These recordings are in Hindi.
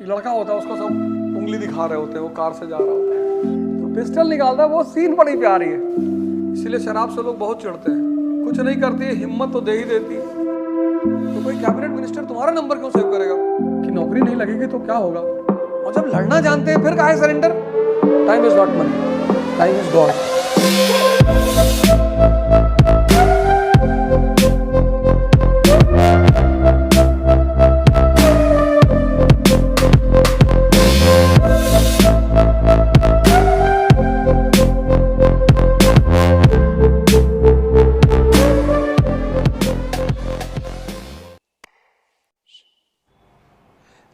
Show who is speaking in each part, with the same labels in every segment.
Speaker 1: लड़का होता है उसको सब उंगली दिखा रहे होते हैं, वो कार से जा रहा होता है तो पिस्टल निकालता है। वो सीन बड़ी प्यारी है, इसलिए शराब से लोग बहुत चिढ़ते हैं। कुछ नहीं करती है, हिम्मत तो दे ही देती है। तो कोई कैबिनेट मिनिस्टर तुम्हारा नंबर क्यों सेव करेगा कि नौकरी नहीं लगेगी तो क्या होगा। और जब लड़ना जानते हैं फिर काहे surrender. Time is not money, time is God.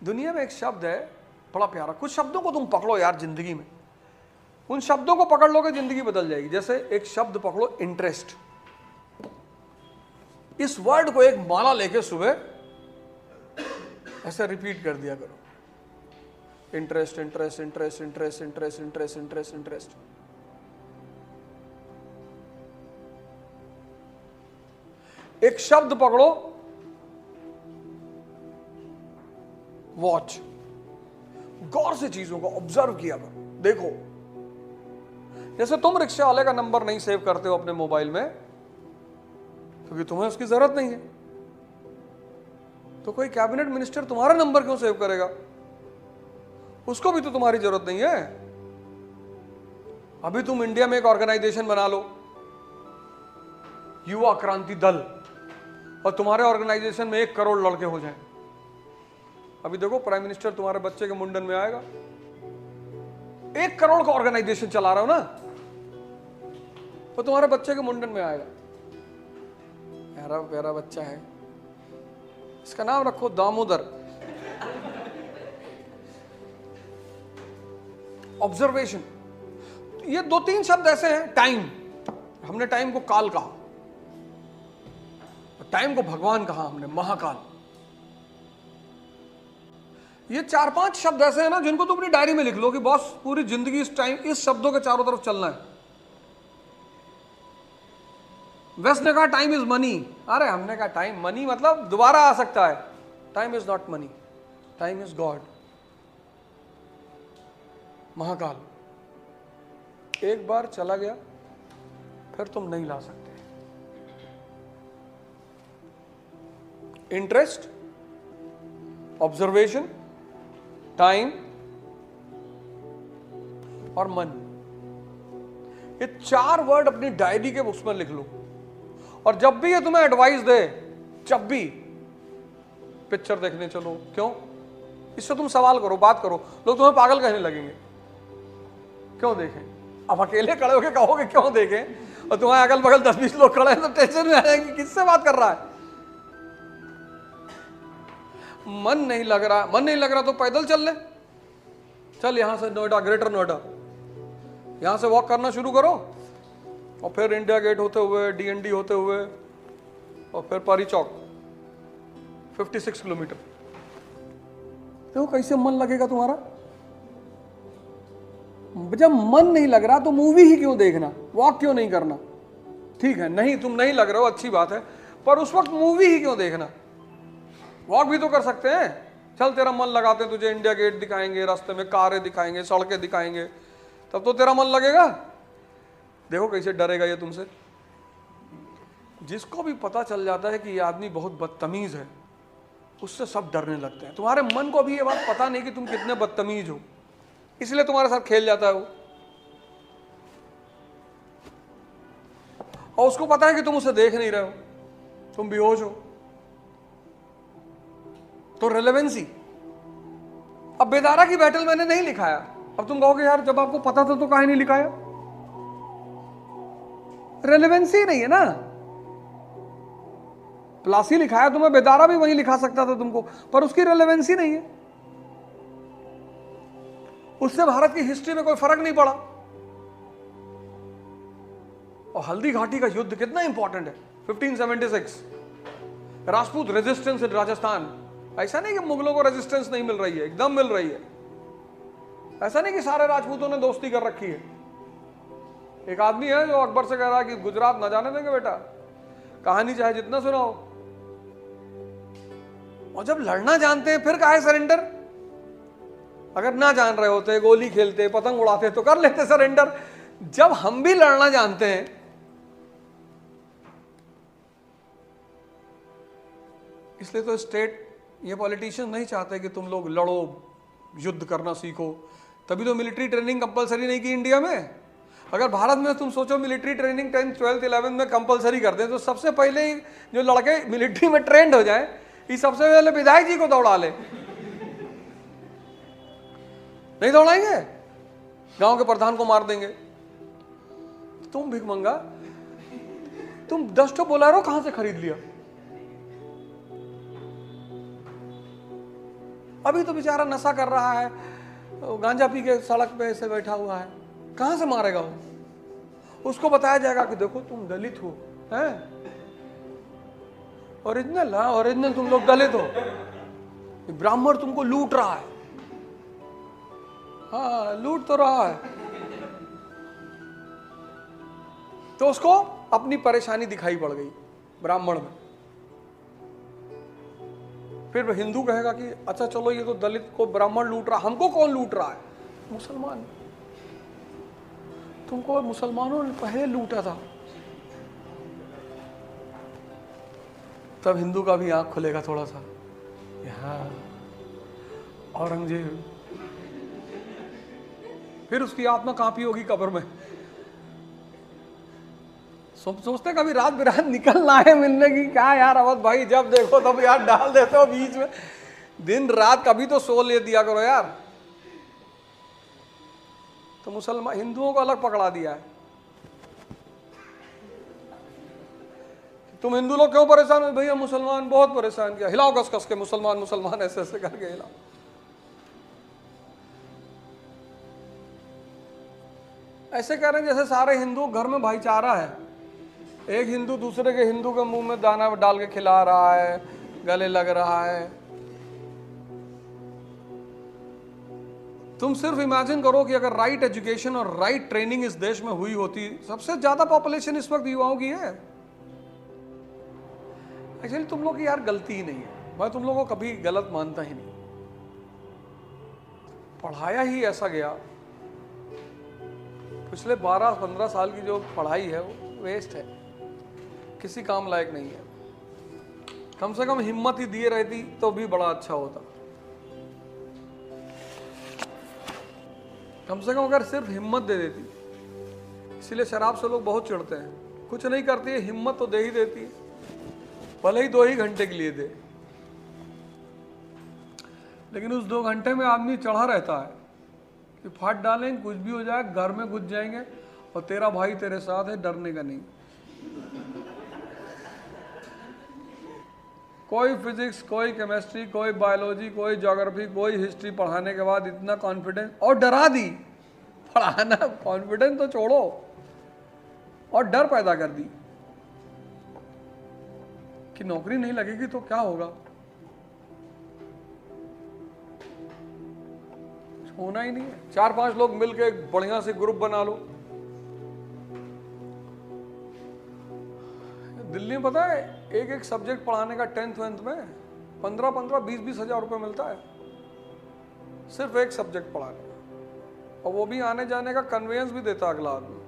Speaker 1: दुनिया में एक शब्द है बड़ा प्यारा, कुछ शब्दों को तुम पकड़ो यार जिंदगी में, उन शब्दों को पकड़ लोगे जिंदगी बदल जाएगी। जैसे एक शब्द पकड़ो इंटरेस्ट, इस वर्ड को एक माला लेके सुबह ऐसे रिपीट कर दिया करो। Interest interest interest interest interest interest interest interest. एक शब्द पकड़ो वॉच, गौर से चीजों को ऑब्जर्व किया करो, देखो। जैसे तुम रिक्शा वाले का नंबर नहीं सेव करते हो अपने मोबाइल में क्योंकि तुम्हें उसकी जरूरत नहीं है, तो कोई कैबिनेट मिनिस्टर तुम्हारा नंबर क्यों सेव करेगा, उसको भी तो तुम्हारी जरूरत नहीं है। अभी तुम इंडिया में एक ऑर्गेनाइजेशन बना लो, युवा क्रांति दल, और तुम्हारे ऑर्गेनाइजेशन में 1 करोड़ लड़के हो जाएं। अभी देखो प्राइम मिनिस्टर तुम्हारे बच्चे के मुंडन में आएगा, 1 करोड़ का ऑर्गेनाइजेशन चला रहा हो ना, तो तुम्हारे बच्चे के मुंडन में आएगा। प्यारा प्यारा बच्चा है, इसका नाम रखो दामोदर। ऑब्जर्वेशन, ये 2-3 शब्द ऐसे हैं। टाइम, हमने टाइम को काल कहा, टाइम को भगवान कहा हमने, महाकाल। ये 4-5 शब्द ऐसे हैं ना जिनको तुम अपनी डायरी में लिख लो कि बॉस पूरी जिंदगी इस टाइम, इस शब्दों के चारों तरफ चलना है। वेस्ट ने कहा टाइम इज मनी, अरे हमने कहा टाइम मनी मतलब दोबारा आ सकता है। Time is not money, time is God, Mahakal. एक बार चला गया फिर तुम नहीं ला सकते। इंटरेस्ट, ऑब्जर्वेशन, टाइम और मन, ये 4 वर्ड अपनी डायरी के उसमें लिख लो। और जब भी ये तुम्हें एडवाइस दे, जब भी पिक्चर देखने चलो, क्यों, इससे तुम सवाल करो, बात करो, लोग तुम्हें पागल कहने लगेंगे। क्यों देखें, अब अकेले खड़े होकर कहोगे क्यों देखें, और तुम्हारे अगल बगल 10-20 लोग खड़े हैं तो टेंशन में आ जाएंगे, किससे बात कर रहा है। मन नहीं लग रहा, मन नहीं लग रहा तो पैदल चल ले, चल यहां से नोएडा, ग्रेटर नोएडा, यहां से वॉक करना शुरू करो, और फिर इंडिया गेट होते हुए, डीएनडी होते हुए, और फिर पारी चौक, 56 किलोमीटर। तो कैसे मन लगेगा तुम्हारा। जब मन नहीं लग रहा तो मूवी ही क्यों देखना, वॉक क्यों नहीं करना। ठीक है, नहीं तुम नहीं लग रहे हो, अच्छी बात है, पर उस वक्त मूवी ही क्यों देखना, वॉक भी तो कर सकते हैं। चल तेरा मन लगाते हैं, तुझे इंडिया गेट दिखाएंगे, रास्ते में कारें दिखाएंगे, सड़कें दिखाएंगे, तब तो तेरा मन लगेगा। देखो कैसे डरेगा ये तुमसे। जिसको भी पता चल जाता है कि ये आदमी बहुत बदतमीज है, उससे सब डरने लगते हैं। तुम्हारे मन को भी ये बात पता नहीं कि तुम कितने बदतमीज हो, इसलिए तुम्हारे साथ खेल जाता है वो। और उसको पता है कि तुम उसे देख नहीं रहे हो, तुम बेहोश हो। तो रेलेवेंसी, अब बेदारा की बैटल मैंने नहीं लिखाया, अब तुम कहोगे यार जब आपको पता था तो काहे नहीं लिखाया। रेलेवेंसी नहीं है ना। प्लासी लिखाया तुम्हें, बेदारा भी वहीं लिखा सकता था तुमको, पर उसकी रेलेवेंसी नहीं है, उससे भारत की हिस्ट्री में कोई फर्क नहीं पड़ा। और हल्दी घाटी का युद्ध कितना इंपॉर्टेंट है, 1576, राजपूत रेजिस्टेंस इन राजस्थान। ऐसा नहीं कि मुगलों को रेजिस्टेंस नहीं मिल रही है, एकदम मिल रही है। ऐसा नहीं कि सारे राजपूतों ने दोस्ती कर रखी है। एक आदमी है जो अकबर से कह रहा है कि गुजरात न जाने देंगे बेटा, कहानी चाहे जितना सुनाओ। और जब लड़ना जानते हैं फिर काहे सरेंडर। अगर ना जान रहे होते, गोली खेलते, पतंग उड़ाते तो कर लेते सरेंडर। जब हम भी लड़ना जानते हैं, इसलिए तो स्टेट, ये पॉलिटिशियन नहीं चाहते कि तुम लोग लड़ो, युद्ध करना सीखो, तभी तो मिलिट्री ट्रेनिंग कंपलसरी नहीं की इंडिया में। अगर भारत में तुम सोचो military training 10th 12th 11th में कंपलसरी कर दें, तो सबसे पहले ही जो लड़के मिलिट्री में ट्रेंड हो जाए, ये सबसे पहले विधायक जी को दौड़ा ले। नहीं दौड़ाएंगे, गांव के प्रधान को मार देंगे। तुम भिखमंगा, तुम 10 ठो बोलेरो कहां से खरीद लिया? अभी तो बेचारा नशा कर रहा है, गांजा पी के सड़क पे ऐसे बैठा हुआ है, कहां से मारेगा वो? उसको बताया जाएगा कि देखो तुम दलित हो, हैं? ओरिजिनल, हाँ ओरिजिनल, तुम लोग दलित हो, ब्राह्मण तुमको लूट रहा है। हाँ लूट तो रहा है। तो उसको अपनी परेशानी दिखाई पड़ गई ब्राह्मण में। फिर हिंदू कहेगा कि अच्छा चलो ये तो दलित को ब्राह्मण लूट रहा, हमको कौन लूट रहा है? मुसलमान। तुमको मुसलमानों ने पहले लूटा था। तब हिंदू का भी आंख खुलेगा थोड़ा सा, हाँ औरंगजेब। फिर उसकी आत्मा कांपी होगी कब्र में। सोचते कभी रात बिरात निकलना है मिलने की, क्या यार अवध भाई, जब देखो तब यार डाल देते हो बीच में, दिन रात कभी तो सो ले दिया करो यार। तो मुसलमान हिंदुओं को अलग पकड़ा दिया है। तुम हिंदू लोग क्यों परेशान हो? भैया मुसलमान बहुत परेशान किया, हिलाओ कस कस के, मुसलमान मुसलमान ऐसे ऐसे करके हिलाओ। ऐसे कह रहे हैं जैसे सारे हिंदू घर में भाईचारा है। एक हिंदू दूसरे के हिंदू के मुंह में दाना डाल के खिला रहा है, गले लग रहा है। तुम सिर्फ इमेजिन करो कि अगर राइट एजुकेशन और राइट ट्रेनिंग इस देश में हुई होती। सबसे ज्यादा पॉपुलेशन इस वक्त युवाओं की है। एक्चुअली तुम लोग की यार गलती ही नहीं है, मैं तुम लोगों को कभी गलत मानता ही नहीं। पढ़ाया ही ऐसा गया, पिछले 12-15 साल की जो पढ़ाई है वो वेस्ट है, किसी काम लायक नहीं है। कम से कम हिम्मत ही दिए रहती तो भी बड़ा अच्छा होता। कम से कम अगर सिर्फ हिम्मत दे देती। इसीलिए शराब से लोग बहुत चिढ़ते हैं, कुछ नहीं करती है, हिम्मत तो दे ही देती है, भले ही 2 ही घंटे के लिए दे, लेकिन उस 2 घंटे में आदमी चढ़ा रहता है कि फाड़ डालेंगे, कुछ भी हो जाए, घर में घुस जाएंगे और तेरा भाई तेरे साथ है, डरने का नहीं। कोई फिजिक्स, कोई केमिस्ट्री, कोई बायोलॉजी, कोई ज्योग्राफी, कोई हिस्ट्री पढ़ाने के बाद इतना कॉन्फिडेंस, और डरा दी। पढ़ाना, कॉन्फिडेंस तो छोड़ो, और डर पैदा कर दी कि नौकरी नहीं लगेगी तो क्या होगा। होना ही नहीं है। 4-5 लोग मिलकर एक बढ़िया से ग्रुप बना लो। दिल्ली में पता है एक सब्जेक्ट पढ़ाने का 10th 12th में 15-15, 20-20 हजार रुपये मिलता है, सिर्फ एक सब्जेक्ट पढ़ाने का। और वो भी आने जाने का कन्वेंस भी देता अगला आदमी।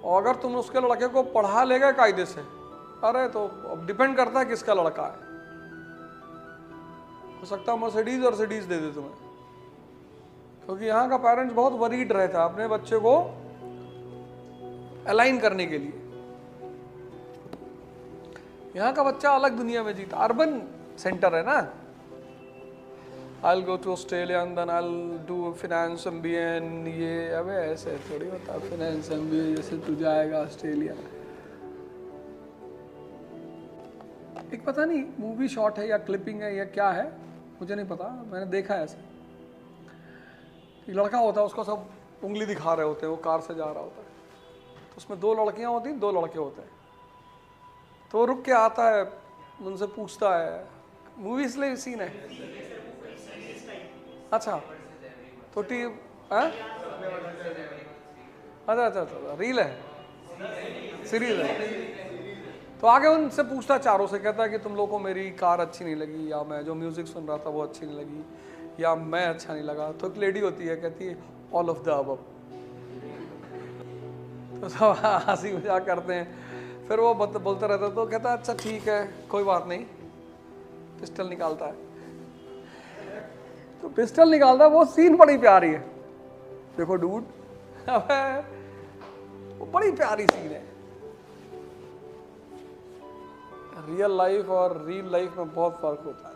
Speaker 1: और अगर तुम उसके लड़के को पढ़ा लेगा कायदे से, अरे तो अब डिपेंड करता है किसका लड़का है। हो सकता है मर्सिडीज और सिडीज दे दे तुम्हें, क्योंकि यहाँ का पेरेंट्स बहुत वरीड रहता है अपने बच्चे को अलाइन करने के लिए। यहाँ का बच्चा अलग दुनिया में जीता, अर्बन सेंटर है ना। I'll go to Australia and then I'll do finance MBA and ये, अबे ऐसे थोड़ी होता finance MBA जैसे तू जाएगा ऑस्ट्रेलिया। एक पता नहीं मूवी शॉट है या क्लिपिंग है या क्या है, मुझे नहीं पता, मैंने देखा है ऐसे। एक लड़का होता है, उसको सब उंगली दिखा रहे होते हैं, वो कार से जा रहा होता है, तो उसमें 2 लड़कियां होती हैं, 2 लड़के होते हैं। तो वो रुक के आता है, उनसे पूछता है, मूवी इसलिए सीन है। अच्छा तो अच्छा रील है, सीरीज है। तो आगे उनसे पूछता चारों से, कहता है कि तुम लोगों को मेरी कार अच्छी नहीं लगी, या मैं जो म्यूजिक सुन रहा था वो अच्छी नहीं लगी, या मैं अच्छा नहीं लगा। तो एक लेडी होती है, कहती है ऑल ऑफ द अबव। तो सब हंसी मजाक करते हैं। फिर वो बोलता रहता है, तो कहता है अच्छा ठीक है कोई बात नहीं। पिस्टल निकालता है, तो पिस्टल निकालता है, वो सीन बड़ी प्यारी है। देखो डूड, वो बड़ी प्यारी सीन है। रियल लाइफ और रियल लाइफ में बहुत फर्क होता है।